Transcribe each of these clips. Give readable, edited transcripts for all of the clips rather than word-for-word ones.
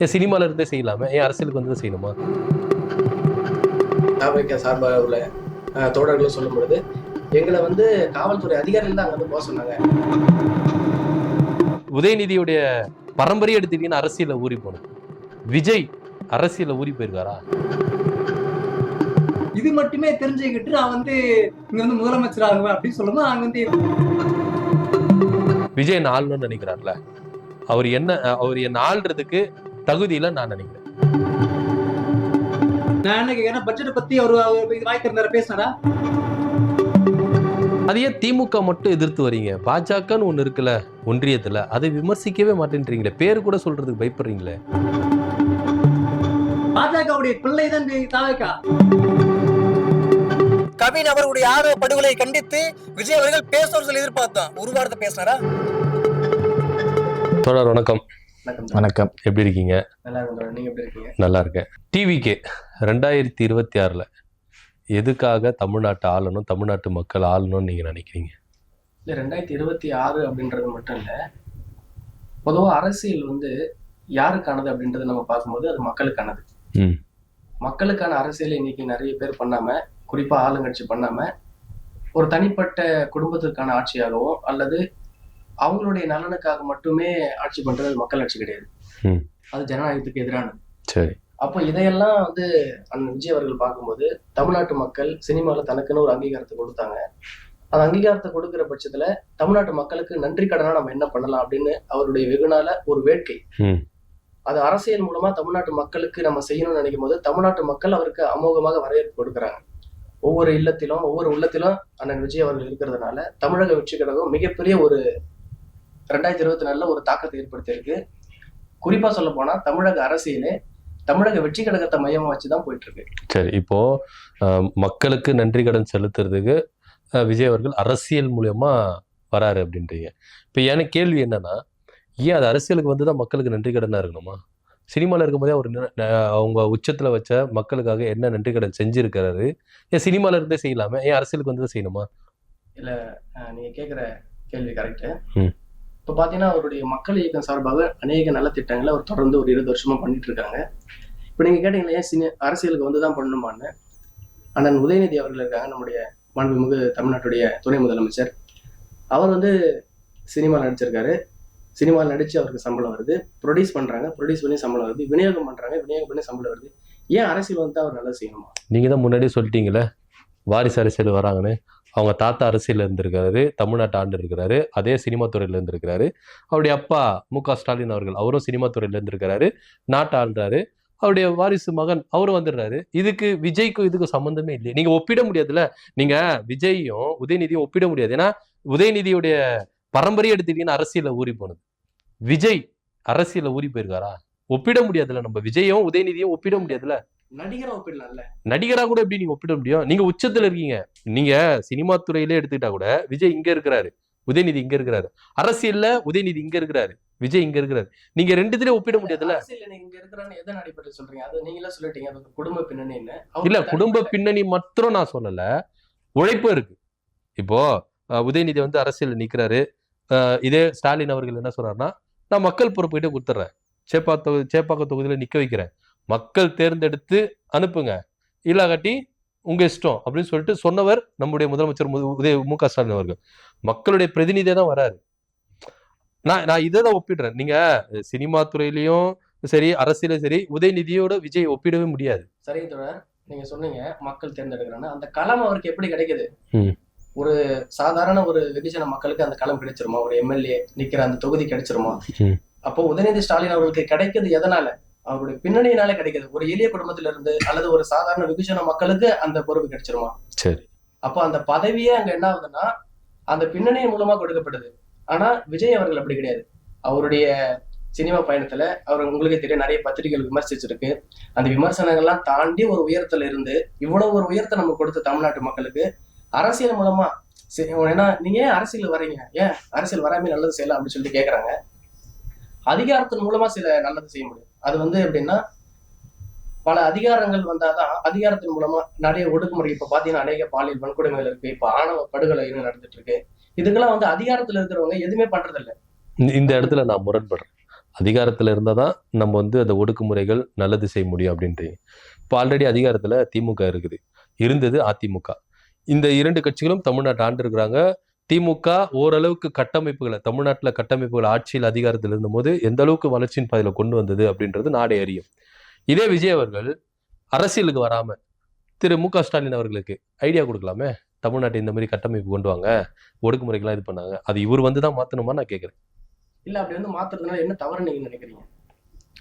ஏன் சினிமால இருந்தே செய்யலாமே, ஏன் அரசியலுக்கு வந்து செய்யணுமா? சார்பாக உள்ள தோழர்களும் சொல்லும் பொழுது எங்களை வந்து காவல்துறை அதிகாரிகள் தான் அங்க வந்து போக சொன்னாங்க. உதயநிதியுடைய பரம்பரையை எடுத்துட்டீங்கன்னா அரசியல ஊறி போனது. விஜய் அரசியல ஊறி போயிருக்காரா? இது மட்டுமே தெரிஞ்சுக்கிட்டு நான் வந்து இங்க வந்து முதலமைச்சர் ஆகுவேன் அப்படின்னு சொல்லும்போது நாங்க வந்து விஜய் என்ன ஆளணும்னு நினைக்கிறார்ல, அவர் என்ன ஆள்றதுக்கு தகுதியில நான் நினைக்கிறேன். நான் என்ன கேட்கிறேன், பட்ஜெட் பத்தி அவர் வாய் திறந்தார பேசினாரா? அதையே திமுக மட்டும் எதிர்த்து வரீங்க, பாஜகன்னு ஒண்ணு இருக்குல்ல ஒன்றியத்துல, அதை விமர்சிக்கவே மாட்டேன்றீங்களே, பேரு கூட சொல்றதுக்கு பயப்படுறீங்களே. பாஜகவுடைய பிள்ளை தான் தாவேக்கா. கவின் அவர்களுடைய ஆர்வ படுகொலை கண்டித்து விஜய் அவர்கள் பேசுவார் சொல்லி எதிர்பார்த்தோம். ஒரு வாரத்தை பேசினாரா? தோழர் வணக்கம். வணக்கம். எப்படி இருக்கீங்க? நல்லா இருக்கும். நீங்க எப்படி இருக்கீங்க? நல்லா இருக்கேன். டிவிகே 2026 எதுக்காக தமிழ்நாட்டை ஆளணும், தமிழ்நாட்டு மக்கள் ஆளணும்னு நீங்க நினைக்கிறீங்க? இல்ல 2026 அப்படின்றது மட்டும் இல்ல, பொதுவா அரசியல் வந்து யாருக்கானது அப்படின்றது நம்ம பார்க்கும்போது அது மக்களுக்கானது. மக்களுக்கான அரசியலை இன்னைக்கு நிறைய பேர் பண்ணாம, குறிப்பா ஆளுங்கட்சி பண்ணாம, ஒரு தனிப்பட்ட குடும்பத்திற்கான ஆட்சியாகவோ அல்லது அவங்களுடைய நலனுக்காக மட்டுமே ஆட்சி பண்றது மக்கள் ஆட்சி கிடையாது. அது ஜனநாயகத்துக்கு எதிரானது. சரி. அப்போ இதையெல்லாம் வந்து அந்த விஜய் அவர்கள் பார்க்கும்போது தமிழ்நாட்டு மக்கள் சினிமால தனக்குன்னு ஒரு அங்கீகாரத்தை கொடுத்தாங்க. அந்த அங்கீகாரத்தை கொடுக்கிற பட்சத்துல தமிழ்நாட்டு மக்களுக்கு நன்றி கடனா நம்ம என்ன பண்ணலாம் அப்படின்னு அவருடைய வெகுநாள ஒரு வேட்கை. அது அரசியல் மூலமா தமிழ்நாட்டு மக்களுக்கு நம்ம செய்யணும்னு நினைக்கும் போது தமிழ்நாட்டு மக்கள் அவருக்கு அமோகமாக வரவேற்பு கொடுக்குறாங்க. ஒவ்வொரு இல்லத்திலும் ஒவ்வொரு உள்ளத்திலும் அண்ணன் விஜய் அவர்கள் இருக்கிறதுனால தமிழக வெற்றி கழகம் மிகப்பெரிய ஒரு 2024 ஒரு தாக்கத்தை ஏற்படுத்தியிருக்கு. குறிப்பா சொல்ல போனா தமிழக அரசியலே தமிழக வெற்றி கழகத்தை மையமா வச்சுதான் போயிட்டு இருக்கு. சரி, இப்போ மக்களுக்கு நன்றி கடன் செலுத்துறதுக்கு விஜய் அவர்கள் அரசியல் மூலியமா வராரு அப்படின்றீங்க. இப்ப எனக்கு கேள்வி என்னன்னா, ஏன் அது அரசியலுக்கு வந்துதான் மக்களுக்கு நன்றி கடனா இருக்கணுமா? சினிமால இருக்கும்போதே அவர் அவங்க உச்சத்துல வச்ச மக்களுக்காக என்ன நன்றி கடன் செஞ்சிருக்கிறாரு, ஏன் சினிமால இருந்தே செய்யலாமே, ஏன் அரசியலுக்கு வந்து செய்யணுமா? இல்ல, நீங்க கேக்குற கேள்வி கரெக்ட். இப்ப பாத்தீங்கன்னா அவருடைய மக்கள் இயக்கம் சார்பாக அநேக நல்ல திட்டங்களை அவர் தொடர்ந்து ஒரு 20 வருஷமா பண்ணிட்டு இருக்காங்க. இப்ப நீங்க கேட்டீங்களா ஏன் அரசியலுக்கு வந்துதான் பண்ணணுமான்னு, அண்ணன் உதயநிதி அவர்கள் இருக்காங்க, நம்முடைய மாண்புமிகு தமிழ்நாட்டுடைய துணை முதலமைச்சர். அவர் வந்து சினிமாவில் நடிச்சிருக்காரு, சினிமாவில் நடிச்சு அவருக்கு சம்பளம் வருது, ப்ரொடியூஸ் பண்றாங்க, ப்ரொடியூஸ் பண்ணி சம்பளம் வருது, விநியோகம் பண்றாங்க, விநியோகம் பண்ணி சம்பளம் வருது. ஏன் அரசியல் வந்து அவர் நல்லா செய்யணுமா? நீங்க தான் முன்னாடியே சொல்லிட்டீங்களே வாரிசு அரசியல் வராங்கன்னு. அவங்க தாத்தா அரசியல் இருந்திருக்காரு, தமிழ்நாட்டு ஆண்டு இருக்கிறாரு, அதே சினிமா துறையில இருந்திருக்கிறாரு. அவருடைய அப்பா மு.க. ஸ்டாலின் அவர்கள் அவரும் சினிமா துறையில இருந்திருக்கிறாரு, நாட்டை ஆள்றாரு. அவருடைய வாரிசு மகன் அவரும் வந்துடுறாரு. இதுக்கு விஜய்க்கும் இதுக்கும் சம்பந்தமே இல்லையே. நீங்க ஒப்பிட முடியாதுல்ல. நீங்க விஜய்யும் உதயநிதியும் ஒப்பிட முடியாது. ஏன்னா உதயநிதியுடைய பரம்பரையை எடுத்துட்டீங்கன்னா அரசியல ஊறி போனது. விஜய் அரசியல ஊறி போயிருக்காரா? ஒப்பிட முடியாதுல்ல. நம்ம விஜயும் உதயநிதியும் ஒப்பிட முடியாதுல்ல. நடிகரா ஒப்பிடலாம்ல. நடிகரா கூட எப்படி நீங்க ஒப்பிட முடியும்? நீங்க உச்சத்துல இருக்கீங்க. நீங்க சினிமா துறையிலே எடுத்துக்கிட்டா கூட விஜய் இங்க இருக்கிறாரு, உதயநிதி இங்க இருக்கிறாரு. அரசியல்ல உதயநிதி இங்க இருக்கிறாரு, விஜய் இங்க இருக்கிறாரு. நீங்க ரெண்டுத்திலே ஒப்பிட முடியாதுல்ல. அரசியல்ல நீங்க இருக்கிறான்னு எதன் அடிப்படையில் சொல்றீங்க? அது நீங்களே சொல்லிட்டீங்க, அது குடும்ப பின்னணின்னு. இல்ல, குடும்ப பின்னணி மாத்திரம் நான் சொல்லல, உழைப்பு இருக்கு. இப்போ உதயநிதி வந்து அரசியல் நிக்கிறாரு. இதே ஸ்டாலின் அவர்கள் என்ன சொல்றாருன்னா, நான் மக்கள் பொறுப்புகிட்ட கொடுத்துட்றேன், சேப்பாக்கம் தொகுதியில நிக்க வைக்கிறேன், மக்கள் தேர்ந்தெடுத்து அனுப்புங்க, இல்லாகாட்டி உங்க இஷ்டம் அப்படின்னு சொல்லிட்டு சொன்னவர் நம்முடைய முதலமைச்சர் மு.க. ஸ்டாலின் அவர்கள். மக்களுடைய பிரதிநிதியா தான் வராரு. நான் இதான் ஒப்பிடுறேன். நீங்க சினிமா துறையிலயும் சரி, அரசியலும் சரி, உதயநிதியோட விஜய் ஒப்பிடவே முடியாது. சரி தொடர், நீங்க சொன்னீங்க மக்கள் தேர்ந்தெடுக்கிறாங்க. அந்த களம் அவருக்கு எப்படி கிடைக்குது? ஒரு சாதாரண ஒரு வெகுஜன மக்களுக்கு அந்த களம் கிடைச்சிருமா? ஒரு எம்எல்ஏ நிக்கிற அந்த தொகுதி கிடைச்சிருமா? அப்போ உதயநிதி ஸ்டாலின் அவர்களுக்கு கிடைக்கிறது எதனால? அவருடைய பின்னணியினால கிடைக்குது. ஒரு எளிய குடும்பத்தில இருந்து அல்லது ஒரு சாதாரண வெகுஜன மக்களுக்கு அந்த பொறுப்பு கிடைச்சிருமா? சரி. அப்போ அந்த பதவியே அங்க என்ன ஆகுதுன்னா அந்த பின்னணியின் மூலமா கொடுக்கப்படுது. ஆனா விஜய் அவர்கள் அப்படி கிடையாது. அவருடைய சினிமா பயணத்துல அவர் உங்களுக்கே தெரியும், நிறைய பத்திரிகைகள் விமர்சிச்சிருக்கு. அந்த விமர்சனங்கள்லாம் தாண்டி ஒரு உயரத்துல இருந்து இவ்வளவு ஒரு உயரத்தை நம்ம கொடுத்த தமிழ்நாட்டு மக்களுக்கு அரசியல் மூலமா ஏன்னா நீங்க ஏன் அரசியல் வரீங்க, ஏன் அரசியல் வராம நல்லது செய்யலாம் அப்படின்னு சொல்லிட்டு கேட்கறாங்க. அதிகாரத்தின் மூலமா சில நல்லது செய்ய முடியும். அது வந்து எப்படின்னா பல அதிகாரங்கள் வந்தாதான் அதிகாரத்தின் மூலமா நிறைய ஒடுக்குமுறை. இப்ப பாத்தீங்கன்னா அநேக பாலியல் வன்கொடுமைகள் இருக்கு, இப்ப ஆணவ படுகொலை நடந்துட்டு இருக்கு. இதுக்கெல்லாம் வந்து அதிகாரத்துல இருக்கிறவங்க எதுவுமே பண்றது இல்லை. இந்த இடத்துல நான் முரண்படுறேன். அதிகாரத்துல இருந்தாதான் நம்ம வந்து அந்த ஒடுக்குமுறைகள் நல்லது செய்ய முடியும் அப்படின்றீங்க. இப்போ ஆல்ரெடி அதிகாரத்துல திமுக இருக்குது, இருந்தது அதிமுக. இந்த 2 கட்சிகளும் தமிழ்நாட்டை ஆண்டு இருக்கிறாங்க. திமுக ஓரளவுக்கு கட்டமைப்புகளை, தமிழ்நாட்டுல கட்டமைப்புகள் ஆட்சியில் அதிகாரத்தில் இருந்தபோது எந்த அளவுக்கு வளர்ச்சியின் பாதையில கொண்டு வந்தது அப்படின்றது நாடே அறியும். இதே விஜய் அவர்கள் அரசியலுக்கு வராம திரு மு.க. ஸ்டாலின் அவர்களுக்கு ஐடியா கொடுக்கலாமே, தமிழ்நாட்டை இந்த மாதிரி கட்டமைப்பு கொண்டு வாங்க, ஒடுக்குமுறைகள்லாம் இது பண்ணாங்க, அது இவர் வந்துதான் மாத்தணுமா நான் கேட்கிறேன். இல்ல அப்படி வந்து மாத்துறதுனால என்ன தவறு நீங்க நினைக்கிறீங்க?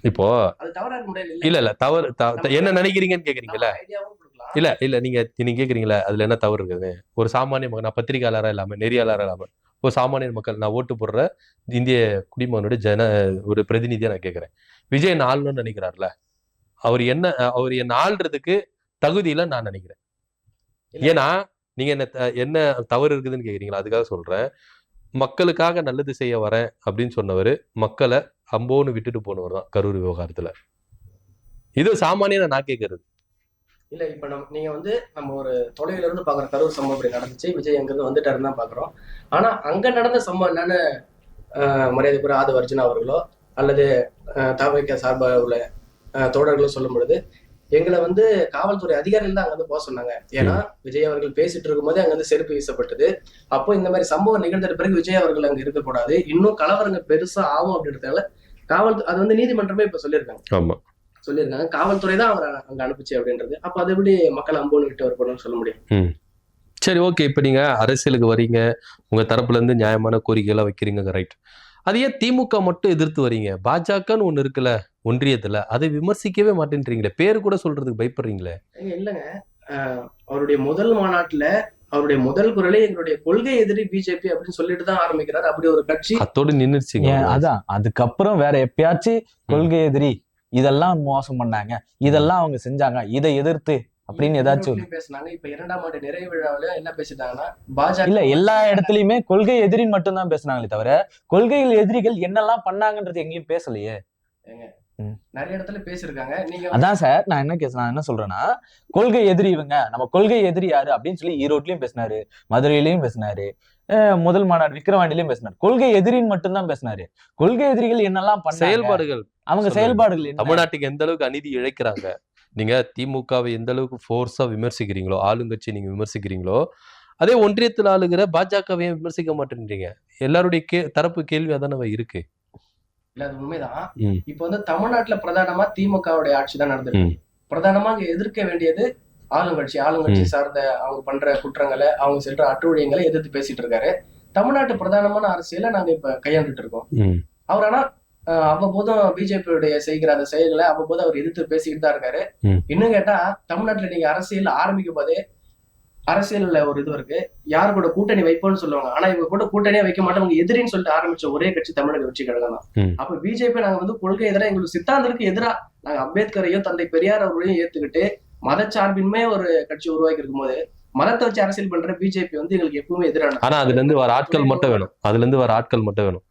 இப்போ அது தவறா இருக்க முடியாது. இல்ல தவறு என்ன நினைக்கிறீங்கன்னு கேக்குறீங்களா? ஐடியாவும் கொடுக்கலாம். இல்ல நீங்க கேக்குறீங்களா அதுல என்ன தவறு இருக்குது? ஒரு சாமானிய மக்கள், நான் பத்திரிகையாளரா இல்லாம நெறியாளரா இல்லாம ஒரு சாமானிய மக்கள், நான் ஓட்டு போடுற இந்திய குடிமகனுடைய ஒரு பிரதிநிதியா நான் கேட்கிறேன். விஜய் என்ன ஆளணும்னு நினைக்கிறாருல, அவர் என்ன ஆள்றதுக்கு தகுதியில நான் நினைக்கிறேன். ஏன்னா நீங்க என்ன தவறு இருக்குதுன்னு கேக்குறீங்களா? அதுக்காக சொல்றேன். மக்களுக்காக நல்லது செய்ய வரேன் அப்படின்னு சொன்னவர் மக்களை அம்போன்னு விட்டுட்டு போனவர் தான் கரூர் விவகாரத்துல. இது சாமானியனா நான் கேட்கறது. இல்ல இப்ப நீங்க வந்து நம்ம ஒரு தொலைவில இருந்து பாக்குற கரூர் சம்பவம் இப்படி நடந்துச்சு, விஜய் அங்கிருந்து வந்துட்டாருன்னு தான் பாக்குறோம். ஆனா அங்க நடந்த சம்பவம் என்னன்னு மரியாதைக்குரிய ஆதவ அர்ஜுனா அவர்களோ அல்லது தவிக சார்பாக உள்ள தோழர்களோ சொல்லும் பொழுது எங்களை வந்து காவல்துறை அதிகாரிகள் தான் அங்க வந்து போக சொன்னாங்க. ஏன்னா விஜய் அவர்கள் பேசிட்டு இருக்கும் போதே அங்க வந்து செருப்பு வீசப்பட்டது. அப்போ இந்த மாதிரி சம்பவம் நிகழ்ந்த பிறகு விஜய் அவர்கள் அங்க இருக்கக்கூடாது, இன்னும் கலவரங்க பெருசா ஆகும் அப்படின்றதால அது வந்து நீதிமன்றமே இப்ப சொல்லியிருக்காங்க. காவல்துறை தான் அவரை அங்க அனுப்பிச்சு அப்படின்றது. அப்ப அது எப்படி மக்கள் அம்போன்னு விட்டு வரப்படும் சொல்ல முடியும்? சரி, ஓகே. இப்ப நீங்க அரசியலுக்கு வரீங்க, உங்க தரப்புல இருந்து நியாயமான கோரிக்கைகளை வைக்கிறீங்க, ரைட். அது ஏன் திமுக மட்டும் எதிர்த்து வரீங்க? பாஜகன்னு ஒண்ணு இருக்குல்ல ஒன்றியத்துல, அதை விமர்சிக்கவே மாட்டேன்றீங்களே, பேரு கூட சொல்றதுக்கு பயப்படுறீங்களே. இல்லங்க, அவருடைய முதல் மாநாட்டுல அவருடைய முதல் குரலே எங்களுடைய கொள்கை எதிரி பிஜேபி அப்படின்னு சொல்லிட்டு தான் ஆரம்பிக்கிறாரு. அப்படி ஒரு கட்சி அத்தோடு நின்னுச்சுங்க. அதான் அதுக்கப்புறம் வேற எப்பயாச்சும் கொள்கை எதிரி, இதெல்லாம் மோசம் பண்ணாங்க, இதெல்லாம் அவங்க செஞ்சாங்க, இதை எதிர்த்து அப்படின்னு ஏதாச்சும் பேசினாங்க. இப்ப 2ஆம் ஆண்டு நிறைவு விழாவில என்ன பேசிட்டாங்கன்னா, பாஜக இல்ல எல்லா இடத்துலயுமே கொள்கை எதிரின்னு மட்டும் தான் பேசினாங்களே தவிர கொள்கைகள் எதிரிகள் என்னெல்லாம் பண்ணாங்கன்றது எங்கேயும் பேசலையே. நிறைய இடத்துல பேசிருக்காங்க. நீங்க அதான் சார் நான் என்ன சொல்றேன்னா, கொள்கை எதிரி இவங்க, நம்ம கொள்கை எதிரி யாரு அப்படின்னு சொல்லி ஈரோட்லயும் பேசினாரு, மதுரையிலயும் பேசினாரு, முதல் மாநாடு விக்கிரவாண்டிலையும் பேசினாரு. கொள்கை எதிரின்னு மட்டும்தான் பேசினாரு. கொள்கை எதிரிகள் என்னெல்லாம் பண்ண செயல்பாடுகள், அவங்க செயல்பாடுகள், தமிழ்நாட்டுக்கு எந்த அளவுக்கு அநீதி இழைக்கிறாங்க, நீங்க திமுகவை எந்த அளவுக்கு ஃபோர்ஸா விமர்சிக்கிறீங்களோ, ஆளுங்கட்சி நீங்க விமர்சிக்கிறீங்களோ, அதே ஒன்றியத்தில் ஆளுகிற பாஜகவையும் விமர்சிக்க மாட்டேன்றீங்க. எல்லாருடைய தரப்பு கேள்வி அதானவே இருக்கு. இல்ல அது உண்மைதான். இப்ப வந்து தமிழ்நாட்டுல பிரதானமா திமுகவுடைய ஆட்சி தான் நடந்திருக்கு. பிரதானமா அங்க எதிர்க்க வேண்டியது ஆளுங்கட்சி சார்ந்த அவங்க பண்ற குற்றங்களை, அவங்க செல்ற அட்டுழியங்களை எதிர்த்து பேசிட்டு இருக்காரு. தமிழ்நாட்டு பிரதானமான அரசியலை நாங்க இப்ப கையாண்டுட்டு இருக்கோம். அவர் ஆனா அவ்வப்போதும் பிஜேபியுடைய செய்கிற அந்த செயல்களை அவ்வப்போது அவர் எதிர்த்து பேசிக்கிட்டு தான் இருக்காரு. இன்னும் கேட்டா தமிழ்நாட்டுல நீங்க அரசியல் ஆரம்பிக்கும் போதே அரசியல்ல ஒரு இது இருக்கு, யாரு கூட கூட்டணி வைப்போம்னு சொல்லுவாங்க. ஆனா இவங்க கூட கூட்டணியே வைக்க மாட்டோம், எதிரின்னு சொல்லிட்டு ஆரம்பிச்ச ஒரே கட்சி தமிழக வெற்றி கழகம் தான். அப்ப பிஜேபி நாங்க வந்து கொள்கை எதிராக, எங்களுக்கு சித்தாந்தத்துக்கு எதிராக நாங்க அம்பேத்கரையும் தந்தை பெரியார் அவர்களையும் ஏத்துக்கிட்டு மதச்சார்பின்மே ஒரு கட்சி உருவாக்கி இருக்கும் போது மதத்தை வச்சு அரசியல் பண்ற பிஜேபி வந்து எங்களுக்கு எப்பவுமே எதிரான. ஆனா அதுல இருந்து வர ஆட்கள் மட்டும் வேணும்.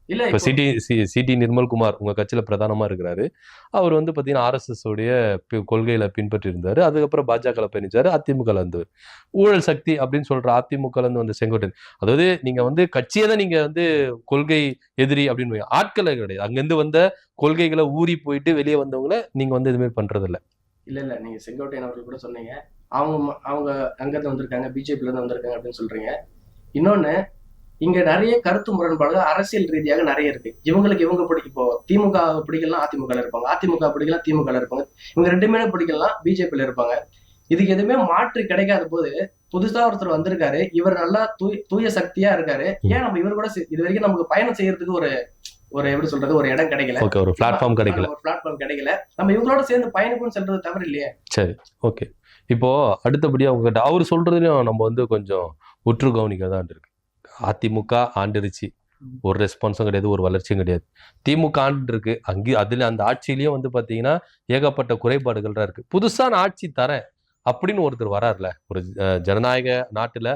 இல்ல இப்ப சிடி நிர்மல்குமார் உங்க கட்சியில பிரதானமா இருக்கிறாரு. அவர் வந்து பாத்தீங்கன்னா RSS உடைய கொள்கையில பின்பற்றி இருந்தாரு. அதுக்கப்புறம் பாஜக பயணிச்சாரு, அதிமுக இருந்தவர். ஊழல் சக்தி அப்படின்னு சொல்ற அதிமுக இருந்து வந்த செங்கோட்டையன், அதாவது நீங்க வந்து கட்சியை தான் நீங்க வந்து கொள்கை எதிரி அப்படின்னு ஆட்களை கிடையாது. அங்கிருந்து வந்த கொள்கைகளை ஊறி போயிட்டு வெளியே வந்தவங்களை நீங்க வந்து எதுவுமே பண்றது இல்ல. இல்ல நீங்க செங்கோட்டையன் அவர்கள் கூட சொன்னீங்க, அவங்க அங்கிருந்து வந்திருக்காங்க, பிஜேபில இருந்து வந்திருக்காங்க அப்படின்னு சொல்றீங்க. இன்னொன்னு, இங்க நிறைய கருத்து முரண்பாடுகள் அரசியல் ரீதியாக நிறைய இருக்கு. இவங்களுக்கு இவங்க இப்போ திமுக பிடிக்கலாம் அதிமுக இருப்பாங்க, அதிமுக பிடிக்கலாம் திமுக இருப்பாங்க, இவங்க 2 பேரும் பிடிக்கலாம் பிஜேபியில இருப்பாங்க. இதுக்கு எதுவுமே மாற்று கிடைக்காத போது புதுசா ஒருத்தர் வந்திருக்காரு, இவர் நல்லா தூய சக்தியா இருக்காரு, ஏன் நம்ம இவர் கூட இது வரைக்கும் நமக்கு பயணம் செய்யறதுக்கு ஒரு எப்படி சொல்றது, ஒரு இடம் கிடைக்கல, ஒரு பிளாட்ஃபார்ம் கிடைக்கல, நம்ம இவங்களோட சேர்ந்து பயணிக்கும் சொல்றது தவறு இல்லையே. சரி, ஓகே. இப்போ அடுத்தபடியா உங்ககிட்ட அவர் சொல்றதுலயும் நம்ம வந்து கொஞ்சம் உற்று கவனிக்க தான் இருக்கு. அதிமுக ஆண்டுருச்சு, ஒரு ரெஸ்பான்ஸும் கிடையாது, ஒரு வளர்ச்சியும் கிடையாது. திமுக ஆண்டு இருக்கு, அதுல அந்த ஆட்சியிலயும் வந்து பாத்தீங்கன்னா ஏகப்பட்ட குறைபாடுகள் தான் இருக்கு. புதுசான ஆட்சி தரேன் அப்படின்னு ஒருத்தர் வராருல, ஒரு ஜனநாயக நாட்டுல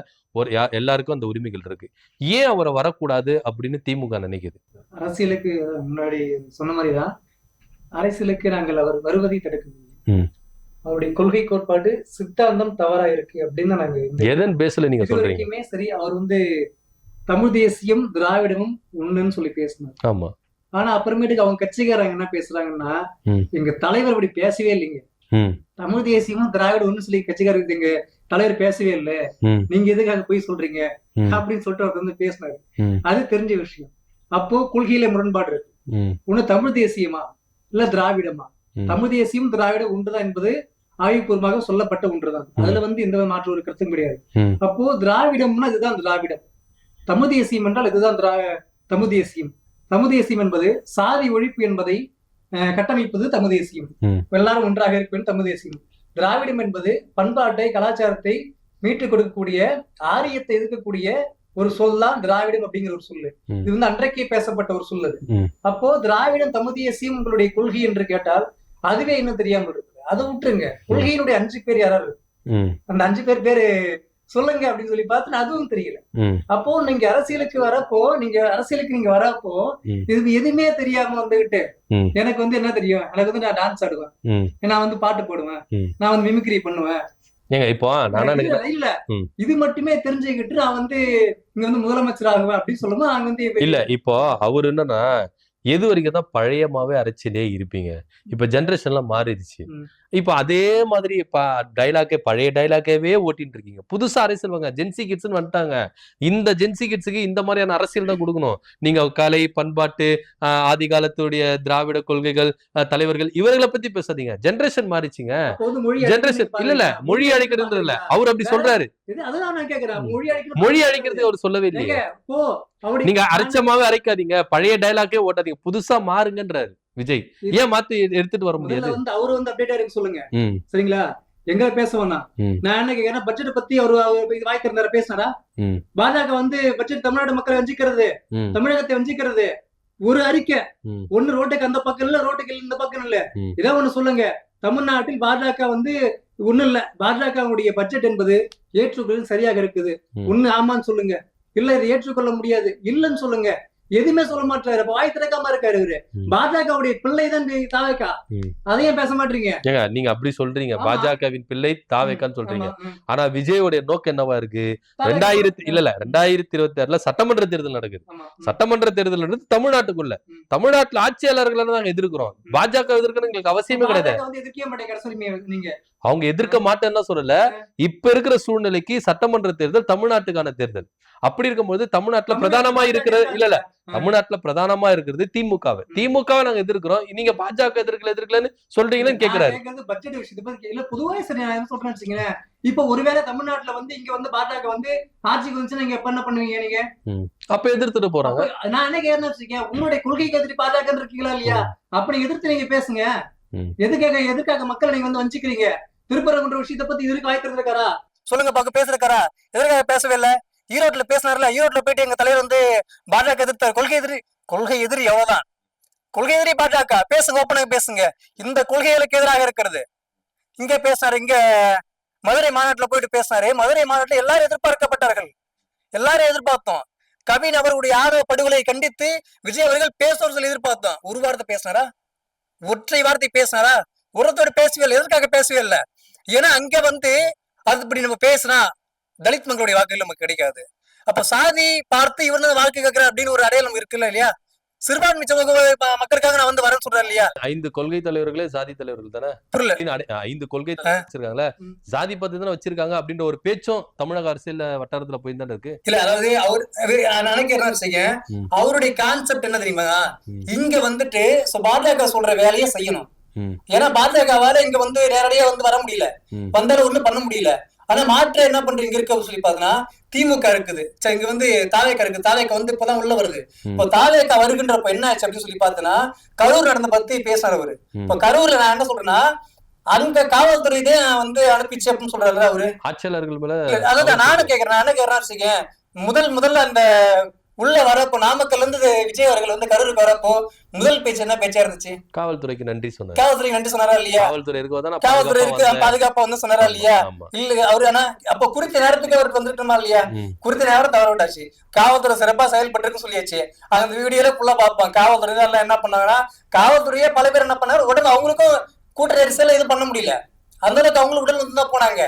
எல்லாருக்கும் அந்த உரிமைகள் இருக்கு, ஏன் அவரை வரக்கூடாது அப்படின்னு திமுக நினைக்குது? அரசியலுக்கு முன்னாடி சொன்ன மாதிரிதான், அரசியலுக்கு நாங்கள் அவர் வருவதை தடுக்க அவருடைய கொள்கை கோட்பாடு சித்தாந்தம் தவறா இருக்கு அப்படின்னு நாங்க எதன் பேசல நீங்க சொல்றீங்க? சரி, அவர் வந்து தமிழ் தேசியம் திராவிடமும் ஒண்ணுன்னு சொல்லி பேசினார். ஆமா, ஆனா அப்புறமேட்டுக்கு அவங்க கட்சிக்காரங்க என்ன பேசுறாங்கன்னா, ம். எங்க தலைவர் இப்படி பேசவே இல்லைங்க, ம். தமிழ் தேசியமும் திராவிட ஒண்ணு சொல்லி கட்சிக்காரருக்கு எங்க தலைவர் பேசவே இல்லை, ம். நீங்க எதுக்காக போய் சொல்றீங்க ம். அப்படின்னு சொல்லிட்டு அவர் வந்து பேசினாரு. ம். அது தெரிஞ்ச விஷயம். அப்போ கொள்கையில முரண்பாடு இருக்கு. ம். ஒண்ணு தமிழ் தேசியமா இல்ல திராவிடமா? ம். தமிழ் தேசியம் திராவிடம் ஒன்றுதான் என்பது ஆய்வுபூர்வமாக சொல்லப்பட்ட ஒன்றுதான். அதுல வந்து எந்த மாற்று ஒரு கருத்தும் கிடையாது. ம். அப்போ திராவிடம்னா இதுதான் திராவிடம், தமிழ் தேசியம் என்றால் இதுதான் தமிழ் தேசியம். தமிழ் தேசியம் என்பது சாதி ஒழிப்பு என்பதை கட்டமைப்பது தமிழ் தேசியம். ம். எல்லாரும் ஒன்றாக இருப்பது தமிழ் தேசியம். திராவிடம் என்பது பண்பாட்டை கலாச்சாரத்தை மீட்டுக் கொடுக்கக்கூடிய, ஆரியத்தை எதிர்க்கக்கூடிய ஒரு சொல் தான் திராவிடம் அப்படிங்கிற ஒரு சொல்லு. ம். இது வந்து அன்றைக்கே பேசப்பட்ட ஒரு சொல்லு. ம். அப்போ திராவிடம் தமிழ் தேசியம் உங்களுடைய கொள்கை என்று கேட்டால் அதுவே இன்னும் தெரியாமல் இருக்கு. அதை விட்டுருங்க, கொள்கையினுடைய 5 பேர் யாராரு, ம். அந்த 5 பேரு சொல்லுங்க அப்படின்னு சொல்லி பார்த்தா அதுவும் தெரியல. ம். அப்போ நீங்க அரசியலுக்கு வரப்போ நீங்க வரப்போ ம். இது எதுவுமே தெரியாம வந்துகிட்டு, ம். எனக்கு வந்து என்ன தெரியும், எனக்கு வந்து நான் டான்ஸ் ஆடுவேன், ம். நான் வந்து பாட்டு போடுவேன், ம். நான் வந்து மிமிக்ரி பண்ணுவேன், ஏங்க இப்போ நான் நினைக்கிறேன் இல்ல ம். இது மட்டுமே தெரிஞ்சுக்கிட்டு நான் வந்து இங்க வந்து முதலமைச்சர் ஆகுவேன் அப்படின்னு சொல்லும்போது நாங்க வந்து இல்ல இப்போ அவர் என்னன்னா எது வரைக்கும் தான் பழையமாவே அரசியலே இருப்பீங்க. இப்ப ஜெனரேஷன்லாம் மாறிடுச்சு. ம். இப்ப அதே மாதிரி பழைய டைலாக்கவே ஓட்டிட்டு இருக்கீங்க. புதுசா அரசியல் வாங்க, ஜென்சி கிட்ஸ்ன்னு வந்துட்டாங்க. இந்த ஜென்சி கிட்ஸுக்கு இந்த மாதிரியான அரசியல் தான் கொடுக்கணும். நீங்க கலை, பண்பாட்டு, ஆதி காலத்துடைய திராவிட கொள்கைகள், தலைவர்கள் இவர்களை பத்தி பேசாதீங்க. ஜெனரேஷன் மாறிச்சுங்க. அப்போ வந்து மொழி ஜெனரேஷன் இல்ல மொழி அழிக்கிறது இல்ல, அவர் அப்படி சொல்றாரு. அதுதான் நான் கேக்குறேன், மொழி அழிக்கிறது அவர் சொல்லவே இல்லையே. அப்போ அப்படி நீங்க அரைச்சமாவே அரைக்காதீங்க, பழைய டைலாக்கே ஓட்டாதீங்க, புதுசா மாறுங்கன்றாரு விஜய். ஏன் மாத்தி எடுத்துட்டு வர முடியாது? முதல்ல வந்து அவரு வந்து அப்டேட்டா இருக்க சொல்லுங்க. ம். சரிங்களா? எங்க பேசுவோம்னா ம். நான் என்ன கேக்குறேன், பட்ஜெட் பத்தி அவரு வாய் திறந்தார பேசினாரா? ம். பாஜக வந்து பட்ஜெட் தமிழ்நாடு மக்களை வஞ்சிக்கிறது, ம். தமிழகத்தை வஞ்சிக்கிறது, ஒரு அறிக்கை ம். ஒண்ணு ரோட்டுக்கு அந்த பக்கம் இல்ல, ரோட்டுக்கு இந்த பக்கம் இல்ல, ம். இதான் ஒண்ணு சொல்லுங்க. தமிழ்நாட்டில் பாஜக வந்து ஒண்ணு இல்ல, பாஜகவுடைய பட்ஜெட் என்பது ஏற்றுக்கொள்ள சரியாக இருக்குது, ம். ஒண்ணு ஆமான்னு சொல்லுங்க, இல்ல இதை ஏற்றுக்கொள்ள முடியாது இல்லன்னு சொல்லுங்க. எதுவுமே சொல்ல மாட்டாரு, வாய் திறக்காம இருக்காரு இவரு. ம். பாஜகவுடைய பிள்ளைதான் தாவேக்கா, ம். அதையும் பேச மாட்டீங்க. ஏங்க நீங்க அப்படி சொல்றீங்க, ஆமா. பாஜகவின் பிள்ளை தாவேக்கான்னு சொல்றீங்க. ஆமா, ஆனா விஜயோடைய நோக்கம் என்னவா இருக்கு? தாவேக்கா. 2026 சட்டமன்ற தேர்தல் நடக்குது. ஆமா. சட்டமன்ற தேர்தல் நடந்து தமிழ்நாட்டுக்குள்ள, ம். தமிழ்நாட்டுல ஆட்சியாளர்களை நாங்க எதிர்க்கிறோம். பாஜக எதிர்க்கணும் எங்களுக்கு அவசியமே கிடையாது. பாஜக வந்து எதிர்க்கவே மாட்டேங்கிற சொல்லுங்க நீங்க. அவங்க எதிர்க்க மாட்டேன்னா சொல்லல. இப்ப இருக்கிற சூழ்நிலைக்கு சட்டமன்ற தேர்தல் தமிழ்நாட்டுக்கான தேர்தல். அப்படி இருக்கும்போது தமிழ்நாட்டுல பிரதானமா இருக்கிறது இல்ல தமிழ்நாட்டுல பிரதானமா இருக்கிறது திமுகவை. திமுகவை நாங்க எதிர்க்கிறோம், நீங்க பாஜக எதிர்க்கலன்னு சொல்றீங்கன்னு கேக்குறாரு. பட்ஜெட் விஷயத்தை பத்தி இல்ல, பொதுவாக சரி நான் என்ன சொல்றேன்னு வச்சுக்கீங்களேன், இப்ப ஒருவேளை தமிழ்நாட்டுல வந்து இங்க வந்து பாஜக வந்து ஆட்சிக்கு வந்துச்சுன்னா நீங்க என்ன பண்ணுவீங்க? நீங்க அப்ப எதிர்த்துட்டு போறாங்க. நான் என்ன கேட்கறேன்னு வச்சுக்கேன், உங்களுடைய கொள்கைக்கு எதிர்த்து பாஜக இருக்கீங்களா இல்லையா? அப்படி எதிர்த்து நீங்க பேசுங்க. எதுக்காக மக்களை நீங்க வந்து வஞ்சிக்கிறீங்க? திருப்பரங்குன்ற விஷயத்தை பத்தி இதுக்கு வாய் திறந்திருக்காரா? சொல்லுங்க பாக்க, பேசிருக்காரா? எதற்காக பேசவே இல்ல? ஈரோட்ல பேசினார்ல, ஈரோட்ல போயிட்டு எங்க தலைவர் வந்து பாஜக எதிர்த்தார். கொள்கை எதிரி எவ்வளவுதான். கொள்கை எதிரி பாஜக, பேசுங்க, ஓப்பனாக பேசுங்க. இந்த கொள்கைகளுக்கு எதிராக இருக்கிறது. இங்க பேசினாரு, இங்க மதுரை மாநாட்டுல போயிட்டு பேசினாரு. மதுரை மாநாட்டுல எல்லாரும் எதிர்பார்க்கப்பட்டார்கள், எல்லாரும் எதிர்பார்த்தோம். கவின் அவர்களுடைய ஆதரவு படுகொலை கண்டித்து விஜய் அவர்கள் பேசுவார் சொல்லி எதிர்பார்த்தோம். ஒரு வார்த்தை பேசினாரா? ஒற்றை வார்த்தை பேசினாரா? ஒருத்தோட பேசவே இல்லை. எதற்காக பேசவே இல்லை? ஏன்னா அங்க வந்து அது இப்படி நம்ம பேசினா தலித் மக்களுடைய வாக்குகள் நமக்கு கிடைக்காது. அப்ப சாதி பார்த்து இவர் தான் வாழ்க்கை கேட்கிறார் அப்படின்னு ஒரு அடையாளம் இருக்குல்ல இல்லையா? சிறுபான்மை சமூக மக்களுக்காக நான் வந்து வரேன்னு சொல்றேன் இல்லையா? 5 கொள்கை தலைவர்களே சாதி தலைவர்கள் தானே. 5 கொள்கை வச்சிருக்காங்களே, சாதி பத்தி தானே வச்சிருக்காங்க அப்படின்ற ஒரு பேச்சும் தமிழக அரசியல் வட்டாரத்துல போய் தானே இருக்கு. இல்ல அதாவது அவருடைய கான்செப்ட் என்ன தெரியுமா? இங்க வந்துட்டு பாஜக சொல்ற வேலையை செய்யணும். ஏன்னா பாஜகவால இங்க வந்து நேரடியா வந்து வர முடியல, வந்தாலும் ஒண்ணும் பண்ண முடியல. ஆனா மாற்ற என்ன பண்றீங்க இருக்க சொல்லி பாத்தீங்கன்னா திமுக இருக்குது, இங்க வந்து தாவேக்கா இருக்கு. தாவேக்கா வந்து இப்பதான் உள்ள வருது. இப்போ தாவேக்கா வருகின்றப்ப என்ன ஆச்சு அப்படின்னு சொல்லி பாத்தீங்கன்னா கரூர் நடந்த பத்தி பேசுறாரு அவரு. இப்ப கரூர்ல நான் என்ன சொல்றேன்னா அங்க காவல்துறை தான் வந்து அனுப்பிச்சு அப்படின்னு சொல்றாரு அவரு. ஆட்சியாளர்கள் மேல அதான் நானும் கேக்குறேன். நான் என்ன கேக்குறேன், முதல்ல அந்த உள்ள வரப்போ நாமக்கல்ல இருந்து விஜய் அவர்கள் வந்து கரூருக்கு வரப்போ முதல் பேச்சு என்ன பேச்சா இருந்துச்சு? காவல்துறைக்கு நன்றி சொன்னாரு. காவல்துறைக்கு நன்றி சொன்னாரா இல்லையா? காவல்துறை இருக்கு பாதுகாப்பா வந்து சொன்னாரா இல்லையா? இல்ல அவரு ஆனா அப்ப குறித்த நேரத்துக்கு அவருக்கு வந்துட்டுமா இல்லையா? குறித்த நேரம் தவற விட்டாச்சு. காவல்துறை சிறப்பா செயல்பட்டு சொல்லியாச்சு. அந்த வீடியோல ஃபுல்லா பார்ப்போம். காவல்துறை எல்லாம் என்ன பண்ணாங்கன்னா, காவல்துறையே பல பேர் என்ன பண்ணாரு, உடனே அவங்களுக்கும் கூட்ட நெரிசல இது பண்ண முடியல. அந்த அளவுக்கு அவங்களும் உடல் வந்து தான் போனாங்க.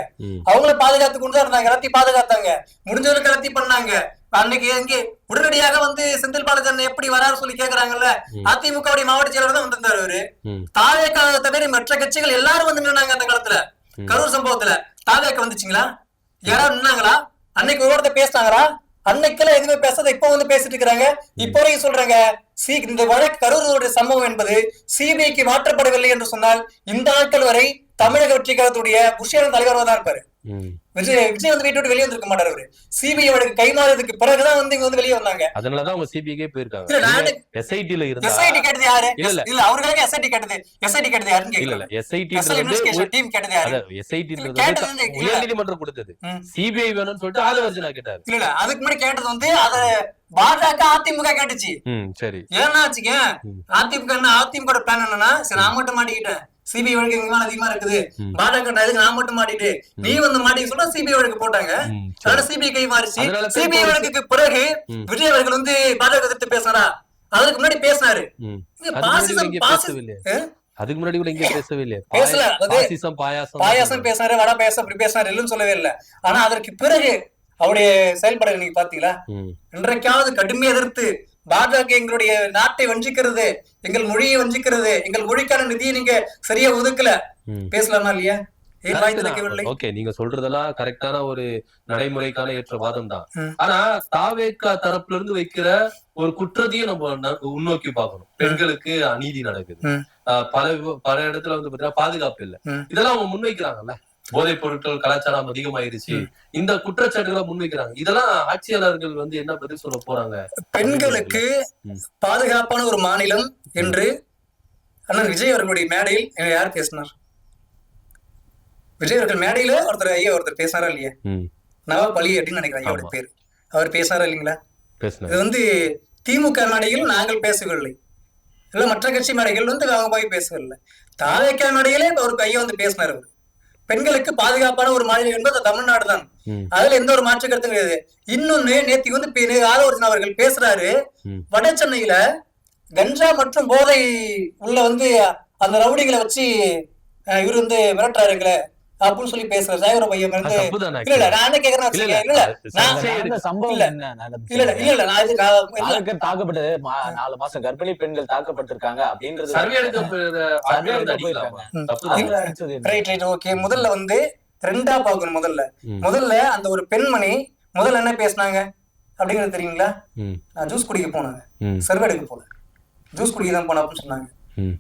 அவங்கள பாதுகாத்து கொண்டு தான் இருந்தாங்க, எல்லாத்தையும் பாதுகாத்தாங்க, முடிஞ்சவங்களுக்கு எல்லாத்தையும் பண்ணாங்க. அன்னைக்கு எங்க உடனடியாக வந்து செந்தில் பாலாஜி எப்படி வராரு சொல்லி கேக்குறாங்கல்ல, அதிமுக மாவட்ட செயலர் தான் வந்திருந்தாரு அவரு. தாவேக்காக தவிர மற்ற கட்சிகள் எல்லாரும் வந்து நின்னாங்க அந்த காலத்துல. கரூர் சம்பவத்துல தாவேக்கா வந்துச்சுங்களா? யாராவது நின்னாங்களா? அன்னைக்கு ஒருத்தர் பேசினாங்களா? அன்னைக்கெல்லாம் எதுவுமே பேசாத இப்ப வந்து பேசிட்டு இருக்கிறாங்க. இப்போ வரைக்கும் சொல்றாங்க இந்த வழக்கு கரூர் சம்பவம் என்பது சிபிஐக்கு மாற்றப்படவில்லை என்று சொன்னால் இந்த நாட்கள் வரை தமிழக வெற்றி கழகத்துடைய புஷியான தலைவராக தான் இருப்பாரு. விஜய் வந்து வீட்டு விட்டு வெளியே வந்திருக்க மாட்டாரு. அவரு சிபிஐ வழக்கு கைமாறதுக்கு பிறகுதான் வந்து இங்க வந்து வெளியே வந்தாங்க. அதனாலதான் அவங்க சிபிஐக்கே போயிருக்காங்க. எஸ்ஐடில இருந்தா எஸ்ஐடி கேட்டது யாரு? இல்ல அவர்களுக்கு எஸ்ஐடி கேட்டது. எஸ்ஐடி கேட்டது யாருன்னு கேக்கல. எஸ்ஐடி டீம் கேட்டது யாரு? எஸ்ஐடி உயர்நீதிமன்றம் கொடுத்தது. சிபிஐ வேணும்னு சொல்லிட்டு ஆலோசனை கேட்டாரு. இல்ல அதுக்கு முன்னாடி கேட்டது வந்து அத பாஜக அதிமுக கேட்டுச்சு. சரி ஏன்னா வச்சுக்க அதிமுக பிளான் என்னன்னா, சரி நான் மட்டும் மாட்டிக்கிட்டேன், சிபிஐ வழக்கு எங்க மேல அதிகமா இருக்குது, பாஜக நான் மட்டும் மாட்டிட்டு நீ வந்து மாட்டி சொல்ல சிபிஐ வழக்கு போட்டாங்க. அதனால சிபிஐ கை மாறிச்சு. சிபிஐ வழக்குக்கு பிறகு விஜய் அவர்கள் வந்து பாஜக எதிர்த்து பேசினாரா? அதுக்கு முன்னாடி பேசினாரு. அதுக்கு முன்னாடி கூட இங்க பேசவே இல்லையா? பேசல. பாயாசம் பேசினாரு, வடை பாயாசம் அப்படி பேசினாரு, இல்லைன்னு சொல்லவே இல்லை. ஆனா அதற்கு பிறகு அவருடைய செயல்பாடு நீங்க பாத்தீங்களா? இன்றைக்காவது கடுமையா எதிர்த்து பாஜக எங்களுடைய நாட்டை வஞ்சிக்கிறது, எங்கள் மொழியை வஞ்சிக்கிறது, எங்கள் மொழிக்கான நிதியை நீங்க சரியா ஒதுக்கல பேசலாமா இல்லையா? ஓகே, நீங்க சொல்றதெல்லாம் கரெக்டான ஒரு நடைமுறைக்கான ஏற்ற வாதம் தான். ஆனா தாவேக்கா தரப்புல இருந்து வைக்கிற ஒரு குற்றத்தையும் நம்ம உன்னோக்கி பார்க்கணும். பெண்களுக்கு அநீதி நடக்குது, பல இடத்துல வந்து பாத்தீங்கன்னா பாதுகாப்பு இல்ல, இதெல்லாம் அவங்க முன்வைக்கிறாங்கல்ல. போதைப் பொருட்கள் கலாச்சாரம் அதிகமாயிருச்சு, இந்த குற்றச்சாட்டுகளை முன்வைக்கிறாங்க. இதெல்லாம் ஆட்சியாளர்கள் வந்து என்ன பதில் சொல்ல போறாங்க? பெண்களுக்கு பாதுகாப்பான ஒரு மாநிலம் என்று அண்ணன் விஜய் அவர்களுடைய மேடையில் யார் பேசினார்? விஜய் அவர்கள் மேடையில ஒருத்தர் பேசினாரா இல்லையா? நவாப் அலி அப்படின்னு நினைக்கிறேன் ஐயாவோட பேரு. அவர் பேசினாரா இல்லைங்களா? இது வந்து திமுக மேடையில் நாங்கள் பேசவில்லை, இல்ல மற்ற கட்சி மேடைகள் வந்து அவங்க போய் பேசவில்லை. தாவேக்கா மேடையிலே அவருக்கு ஐயா வந்து பேசினார். அவர் பெண்களுக்கு பாதுகாப்பான ஒரு மாநிலம் என்பது தமிழ்நாடு தான். அதுல எந்த ஒரு மாற்று கருத்தும் கிடையாது. இன்னொன்னு நேத்தி வந்து ஆதவர்ஜன் அவர்கள் பேசுறாரு, வட சென்னையில கஞ்சா மற்றும் போதை உள்ள வந்து அந்த ரவுடிகளை வச்சு இவர் வந்து மிரட்டுறாருங்களே அப்படின்னு சொல்லி பேசுறாரு. சாயர பையன் வந்து இல்ல நான் என்ன கேக்குறேன், தாக்கப்பட்டது 4 மாசம் கர்ப்பிணி பெண்கள் தாக்கப்பட்டிருக்காங்க அப்படின்றது. முதல்ல வந்து ரெண்டா பாக்கணும். முதல்ல அந்த ஒரு பெண்மணி முதல்ல என்ன பேசினாங்க அப்படிங்கிறது தெரியுங்களா? நான் ஜூஸ் குடிக்க போனாங்க, சர்வே எடுக்க போல, ஜூஸ் குடிக்க தான் போன அப்படின்னு சொன்னாங்க.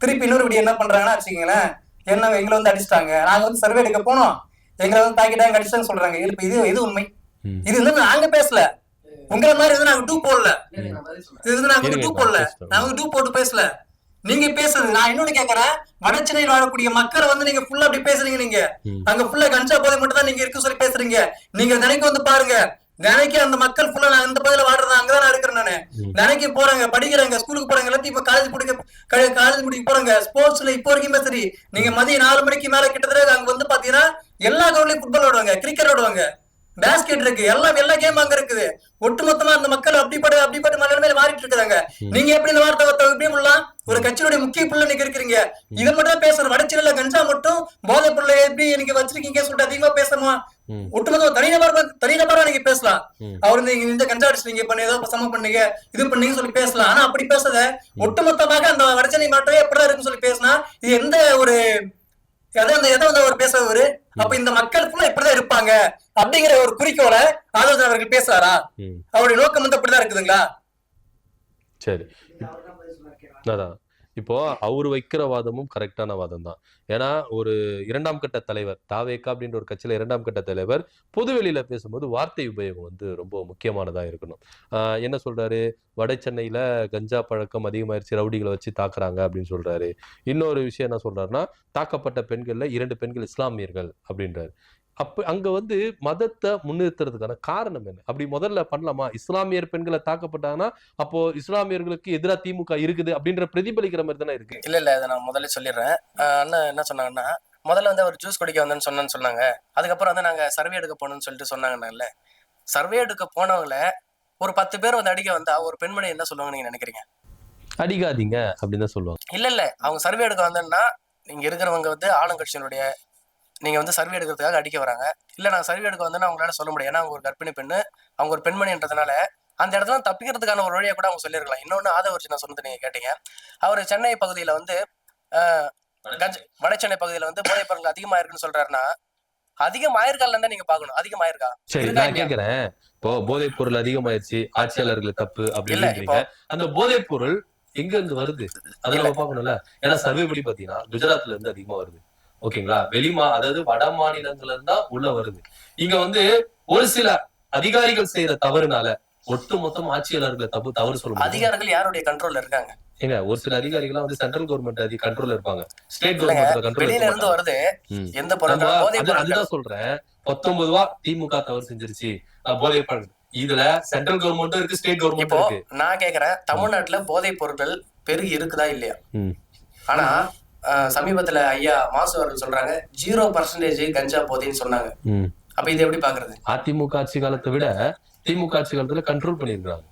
திருப்பி இன்னொரு படி என்ன பண்றாங்கன்னா வச்சுக்கீங்களேன், என்ன எங்களை வந்து அடிச்சிட்டாங்க, நாங்க வந்து சர்வே எடுக்க போனோம், எங்களை வந்து தாக்கிட்டாங்க அடிச்சான்னு சொல்றாங்க. இப்ப இது உண்மை. இது வந்து நாங்க பேசல, உங்களை மாதிரி வந்து நாங்க டூ போடல, இது வந்து நாங்க வந்து டூ போடல, நாங்க வந்து டூ போட்டு பேசல. நீங்க பேசுறது நான் இன்னொன்னு கேக்குறேன், வடச்சென்னையில் வாழக்கூடிய மக்களை வந்து நீங்க ஃபுல்லா அப்படி பேசுறீங்க. நீங்க அங்க ஃபுல்லா கஞ்சா போதை மட்டும் தான் நீங்க இருக்கு சொல்லி பேசுறீங்க. நீங்க தினைக்கு வந்து பாருங்க, தினைக்கு அந்த மக்கள் ஃபுல்லா நான் இந்த பகுதியில வாடுறது அங்கதான் நான் இருக்கிறேன். நானு தினைக்கு போறாங்க, படிக்கிறாங்க, ஸ்கூலுக்கு போறாங்க, எல்லாத்தையும் இப்ப காலேஜ் முடிக்க போறாங்க. ஸ்போர்ட்ஸ்ல இப்போ வரைக்கும் சரி, நீங்க மதியம் 4 மணிக்கு மேல கிட்டத்தட்ட அங்க வந்து பாத்தீங்கன்னா எல்லா கிரௌண்ட்லயும் ஃபுட்பால் விடுவாங்க, கிரிக்கெட் விடுவாங்க, பேஸ்கெட் இருக்கு, எல்லா கேம் அங்க இருக்குது. ஒட்டுமொத்தமா அந்த மக்கள் அப்படிப்பட்ட நிலைமையில மாறிட்டு இருக்காங்க. நீங்க எப்படி இந்த வார்த்தை எப்படி விடலாம்? ஒரு கட்சியுடைய முக்கிய புள்ள நீங்க இருக்கிறீங்க, இதை மட்டும் பேசுற வடச்சென்னையில கஞ்சா மட்டும் போதை புள்ள எப்படி நீங்க வச்சிருக்கீங்க சொல்லிட்டு அதிகமா பேசணுமா? ஒட்டுமொத்தமா தனிநபரா நீங்க பேசலாம். அவர் இந்த கஞ்சா அடிச்சு பண்ணி ஏதோ சமம் பண்ணீங்க, இது பண்ணீங்க சொல்லி பேசலாம். ஆனா அப்படி பேசாத ஒட்டுமொத்தமாக அந்த வடச்சென்னை மாற்றமே எப்படிதான் இருக்குன்னு சொல்லி பேசினா இது எந்த ஒரு ஒரு பேசுறவரு? அப்ப இந்த மக்கள் ஃபுல்லா இப்படிதான் இருப்பாங்க அப்படிங்கிற ஒரு குறிக்கோள ஆலோசனை அவர்கள் பேசுறாரா? அவருடைய நோக்கம் வந்து அப்படிதான் இருக்குதுங்களா? சரி, அதான் இப்போ அவரு வைக்கிற வாதமும் கரெக்டான வாதம் தான். ஏன்னா ஒரு 2ஆம் கட்ட தலைவர், தாவேக்கா அப்படின்ற ஒரு கட்சியில 2ஆம் கட்ட தலைவர் பொதுவெளியில பேசும்போது வார்த்தை உபயோகம் வந்து ரொம்ப முக்கியமானதா இருக்கணும். என்ன சொல்றாரு? வட சென்னையில கஞ்சா பழக்கம் அதிகமாயிருச்சு, ரவுடிகளை வச்சு தாக்குறாங்க அப்படின்னு சொல்றாரு. இன்னொரு விஷயம் என்ன சொல்றாருன்னா, தாக்கப்பட்ட பெண்கள்ல 2 பெண்கள் இஸ்லாமியர்கள் அப்படின்றாரு. அப்ப அங்க வந்து மதத்தை முன்னிறுத்துறதுக்கான காரணம் என்ன? அப்படி முதல்ல பண்ணலாமா? இஸ்லாமியர் பெண்களை தாக்கப்பட்டாங்கன்னா அப்போ இஸ்லாமியர்களுக்கு எதிராக திமுக இருக்குது அப்படின்ற பிரதிபலிக்கிற மாதிரி தானே இருக்கு. இல்ல இதை நான் முதல்ல சொல்லிடுறேன். அண்ணன் என்ன சொன்னாங்கன்னா, முதல்ல வந்து அவர் ஜூஸ் குடிக்க வந்தேன்னு சொன்னாங்க. அதுக்கப்புறம் வந்து நாங்க சர்வே எடுக்க போனோம்னு சொல்லிட்டு சொன்னாங்கன்னால, சர்வே எடுக்க போனவங்கள ஒரு 10 பேர் வந்து அடிக்க வந்தா ஒரு பெண்மணி என்ன சொல்லுவாங்க நீங்க நினைக்கிறீங்க? அடிக்காதீங்க அப்படின்னு தான் சொல்லுவாங்க. இல்ல அவங்க சர்வே எடுக்க வந்தேன்னா, நீங்க இருக்கிறவங்க வந்து ஆளுங்கட்சியினுடைய நீங்க வந்து சர்வே எடுக்கிறதுக்காக அடிக்க வராங்க. இல்ல நான் சர்வே எடுக்க வந்தேன்னா அவங்களால சொல்ல முடியும், ஏன்னா அவங்க ஒரு கர்ப்பிணி பெண்ணு, அவங்க ஒரு பெண்மணின்றதுனால அந்த இடத்துல தப்பிக்கிறதுக்கான ஒரு வழியை கூட அவங்க சொல்லியிருக்கலாம். இன்னொன்னு ஆதவர்ஜி சொன்னது நீங்க கேட்டீங்க. அவர் சென்னை பகுதியில வந்து வட சென்னை பகுதியில வந்து போதைப் பொருட்கள் அதிகமா இருக்குன்னு சொல்றாருன்னா, அதிகமாயிருக்கான்னு தான் நீங்க பாக்கணும். அதிகமாயிருக்கா? சரி, நான் கேக்குறேன், இப்போ போதைப் பொருள் அதிகமாயிருச்சு, ஆட்சியாளர்கள் தப்பு அப்படின்னு அந்த போதைப் பொருள் எங்க இருந்து வருது அதை நம்ம பாக்கணும்ல. ஏன்னா சர்வே படி பாத்தீங்கன்னா குஜராத்ல இருந்து அதிகமா வருது. ஓகேங்களா, அதாவது வட மாநிலங்கள்ல இருந்தா உள்ள வருது. இங்க வந்து ஒரு சில அதிகாரிகள் செய்யற தவறுனால ஒட்டு மொத்தம் ஆட்சியாளர்களை தவறு சொல்லுவாங்க. அதிகாரிகள் யாருடைய கண்ட்ரோல்ல இருக்காங்க? ஏங்க, ஒரு சில அதிகாரிகள் வந்து சென்ட்ரல் கவர்மெண்ட் கண்ட்ரோல்ல இருப்பாங்க, ஸ்டேட் கவர்மெண்ட் கண்ட்ரோல்ல இருந்து வருது. எந்த அதுதான் சொல்றேன், 19 ரூபா திமுக தவறு செஞ்சிருச்சு போதைப் பொருள், இதுல சென்ட்ரல் கவர்மெண்ட்டும் இருக்கு, ஸ்டேட் கவர்மெண்ட் இருக்கு. நான் கேக்குறேன், தமிழ்நாட்டுல போதைப் பொருட்கள் பெருகி இருக்குதா இல்லையா? ஆனா சமீபத்துல ஐயா மாசு அவர்கள் சொல்றாங்க 0% கஞ்சா போதைன்னு சொன்னாங்க. அப்ப இதை எப்படி பாக்குறது? அதிமுக ஆட்சி காலத்தை விட திமுக ஆட்சி காலத்துல கண்ட்ரோல் பண்ணிருக்காங்க.